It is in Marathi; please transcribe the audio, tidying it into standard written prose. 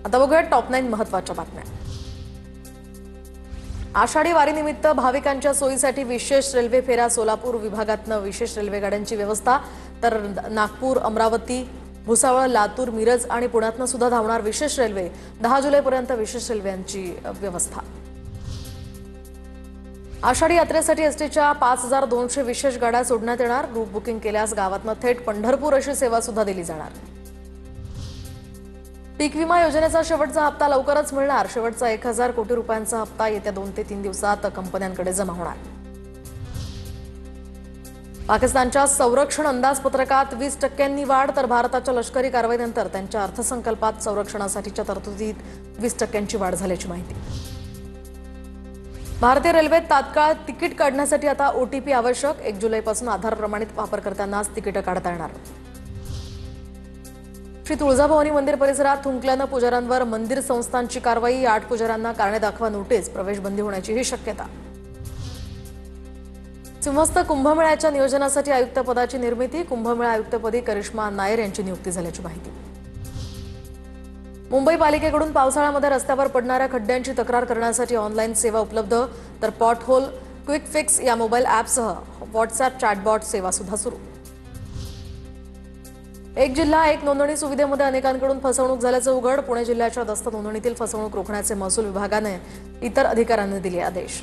आता बघूया टॉप 9 महत्त्वाच्या बातम्या। आषाढी वारीनिमित्त भाविकांच्या सोयीसाठी विशेष रेल्वे फेऱ्या। सोलापूर विभागातनं विशेष रेल्वे गाड्यांची व्यवस्था, तर नागपूर, अमरावती, भुसावळ, लातूर, मिरज आणि पुण्यातनं सुद्धा धावणार विशेष रेल्वे। 10 जुलैपर्यंत विशेष रेल्वेंची व्यवस्था। आषाढी यात्रेसाठी एसटीच्या 5200 विशेष गाड्या सोडण्यात येणार। ग्रुप बुकिंग केल्यास गावातनं थेट पंढरपूर अशी सेवा सुद्धा दिली जाणार। पीक विमा योजनेचा शेवटचा हप्ता लवकरच मिळणार। शेवटचा 1000 कोटी रुपयांचा हप्ता येत्या 2 ते 3 दिवसात कंपन्यांकडे जमा होणार। पाकिस्तानच्या संरक्षण अंदाजपत्रकात 20% वाढ, तर भारताच्या लष्करी कारवाईनंतर त्यांच्या अर्थसंकल्पात संरक्षणासाठीच्या तरतुदीत 20% वाढ झाल्याची माहिती। भारतीय रेल्वेत तात्काळ तिकीट काढण्यासाठी आता ओटीपी आवश्यक। 1 जुलैपासून आधार प्रमाणित वापरकर्त्यांनाच तिकीट काढता येणार। श्री तुळजाभवानी मंदिर परिसरात थुंकल्यानं पुजाऱ्यांवर मंदिर संस्थांची कारवाई। 8 पुजाऱ्यांना कारणे दाखवा नोटीस, प्रवेशबंदी होण्याचीही शक्यता। सिंहस्थ कुंभमेळ्याच्या नियोजनासाठी आयुक्त पदाची निर्मिती। कुंभमेळा आयुक्तपदी करिश्मा नायर यांची नियुक्ती झाल्याची माहिती। मुंबई पालिकेकडून पावसाळ्यामध्ये रस्त्यावर पडणाऱ्या खड्ड्यांची तक्रार करण्यासाठी ऑनलाईन सेवा उपलब्ध, तर पॉट होल क्विक फिक्स या मोबाईल ॲपसह व्हॉट्सॲप चॅटबॉट सेवा सुद्धा सुरू। एक जिल्हा एक नोंदणी सुविधेमध्ये अनेकांकडून फसवणूक झाल्याचं उघड। पुणे जिल्ह्याच्या दस्त नोंदणीतील फसवणूक रोखण्याचे महसूल विभागाने इतर अधिकाऱ्यांना दिले आदेश।